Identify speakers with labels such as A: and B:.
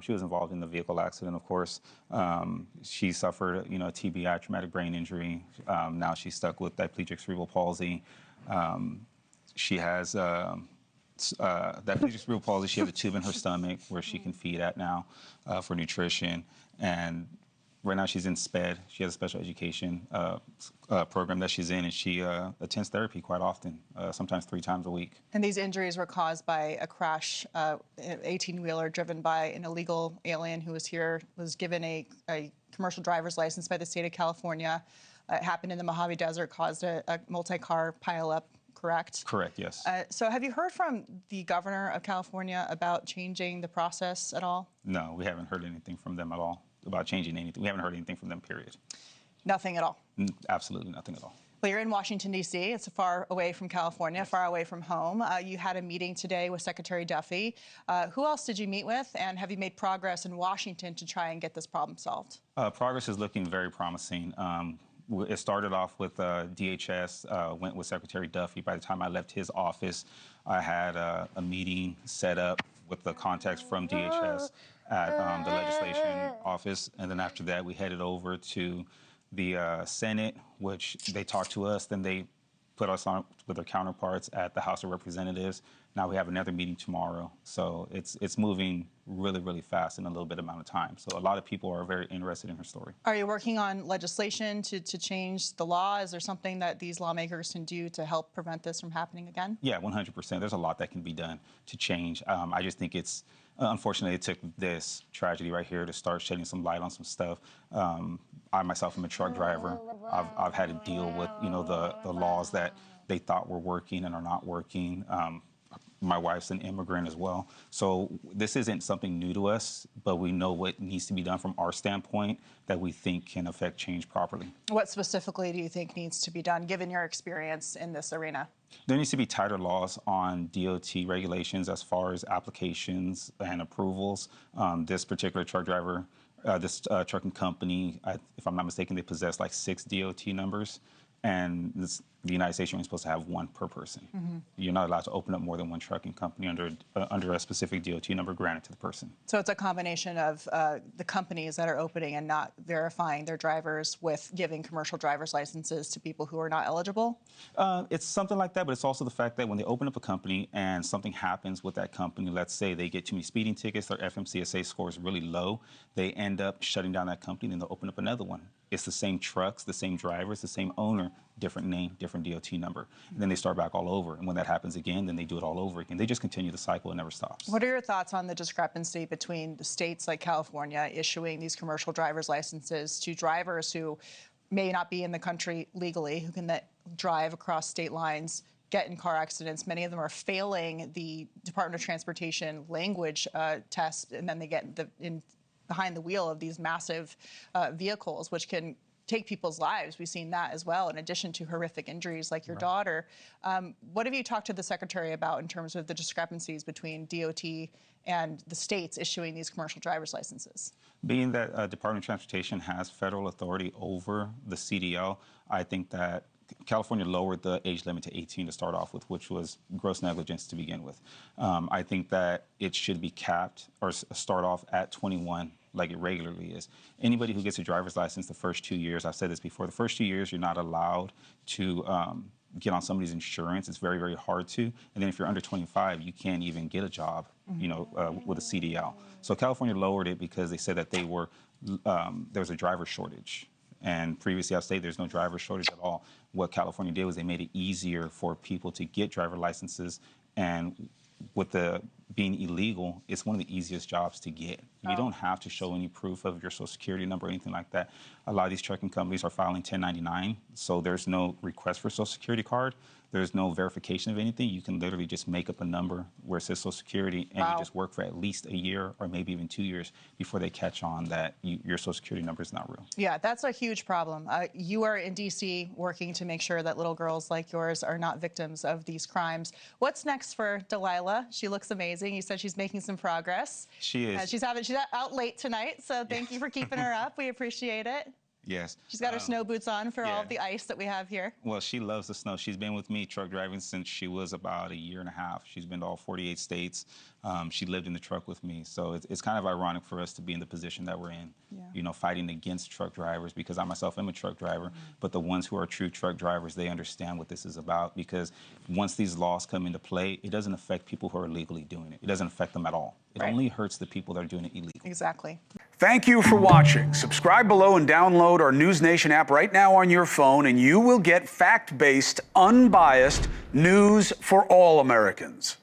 A: She was involved in the vehicle accident, of course. She suffered, a TBI, traumatic brain injury. Now she's stuck with diplegic cerebral palsy. She has diplegic cerebral palsy. She has a tube in her stomach where she can feed at now for nutrition. And right now she's in SPED. She has a special education program that she's in, and she attends therapy quite often, sometimes 3 times a week.
B: And these injuries were caused by a crash, an 18-wheeler driven by an illegal alien who was here, was given a commercial driver's license by the state of California. It happened in the Mojave Desert, caused a multi-car pileup, correct?
A: Correct, yes.
B: So have you heard from the governor of California about changing the process at all?
A: No, we haven't heard anything from them at all about changing anything. We haven't heard anything from them, period.
B: Nothing at all?
A: Absolutely nothing at all.
B: Well, you're in Washington, D.C. It's far away from California, far away from home. You had a meeting today with Secretary Duffy. Who else did you meet with, and have you made progress in Washington to try and get this problem solved?
A: Progress is looking very promising. It started off with DHS, went with Secretary Duffy. By the time I left his office, I had a meeting set up with the contacts from DHS at the legislation office. And then after that, we headed over to the Senate, which they talked to us. Then they put us on with their counterparts at the House of Representatives. Now we have another meeting tomorrow. So it's moving really, really fast in a little bit amount of time. So a lot of people are very interested in her story.
B: Are you working on legislation to change the law? Is there something that these lawmakers can do to help prevent this from happening again?
A: Yeah, 100%. There's a lot that can be done to change. I just think it's, unfortunately, it took this tragedy right here to start shedding some light on some stuff. I myself am a truck driver. I've had to deal with, the laws that they thought were working and are not working. My wife's an immigrant as well. So this isn't something new to us, but we know what needs to be done from our standpoint that we think can affect change properly.
B: What specifically do you think needs to be done, given your experience in this arena?
A: There needs to be tighter laws on DOT regulations as far as applications and approvals. This particular truck driver, this trucking company, if I'm not mistaken, they possess like 6 DOT numbers. And the United States, you're only supposed to have 1 per person. Mm-hmm. You're not allowed to open up more than 1 trucking company under a specific DOT number granted to the person.
B: So it's a combination of the companies that are opening and not verifying their drivers with giving commercial driver's licenses to people who are not eligible?
A: It's something like that, but it's also the fact that when they open up a company and something happens with that company, let's say they get too many speeding tickets, their FMCSA score is really low, they end up shutting down that company, then they'll open up another one. It's the same trucks, the same drivers, the same owner, different name, different DOT number. And then they start back all over. And when that happens again, then they do it all over again. They just continue the cycle. It never stops.
B: What are your thoughts on the discrepancy between the states like California issuing these commercial driver's licenses to drivers who may not be in the country legally, who can then drive across state lines, get in car accidents? Many of them are failing the Department of Transportation language test, and then they get behind the wheel of these massive vehicles, which can take people's lives. We've seen that as well, in addition to horrific injuries like your daughter. What have you talked to the Secretary about in terms of the discrepancies between DOT and the states issuing these commercial driver's licenses?
A: Being that Department of Transportation has federal authority over the CDL, I think that California lowered the age limit to 18 to start off with, which was gross negligence to begin with. I think that it should be capped or start off at 21 like it regularly is. Anybody who gets a driver's license the first 2 years, I've said this before, the first 2 years you're not allowed to get on somebody's insurance. It's very, very hard to. And then if you're under 25, you can't even get a job, with a CDL. So California lowered it because they said that there was a driver shortage. And previously I've stated there's no driver shortage at all. What California did was they made it easier for people to get driver licenses, and with the being illegal, it's one of the easiest jobs to get. You don't have to show any proof of your Social Security number or anything like that. A lot of these trucking companies are filing 1099, so there's no request for a Social Security card. There's no verification of anything. You can literally just make up a number where it says Social Security, and you just work for at least a year or maybe even 2 years before they catch on that your Social Security number is not real.
B: Yeah, that's a huge problem. You are in D.C. working to make sure that little girls like yours are not victims of these crimes. What's next for Dalilah? She looks amazing. You said she's making some progress.
A: She is.
B: She's out late tonight, so thank you for keeping her up. We appreciate it.
A: Yes.
B: She's got her snow boots on for all of the ice that we have here.
A: Well, she loves the snow. She's been with me truck driving since she was about a year and a half. She's been to all 48 states. She lived in the truck with me. So it's kind of ironic for us to be in the position that we're in, you know, fighting against truck drivers, because I myself am a truck driver. But the ones who are true truck drivers, they understand what this is about, because once these laws come into play, it doesn't affect people who are legally doing it. It doesn't affect them at all. It only hurts the people that are doing it illegally.
B: Exactly.
C: Thank you for watching. Subscribe below and download our NewsNation app right now on your phone, and you will get fact-based, unbiased news for all Americans.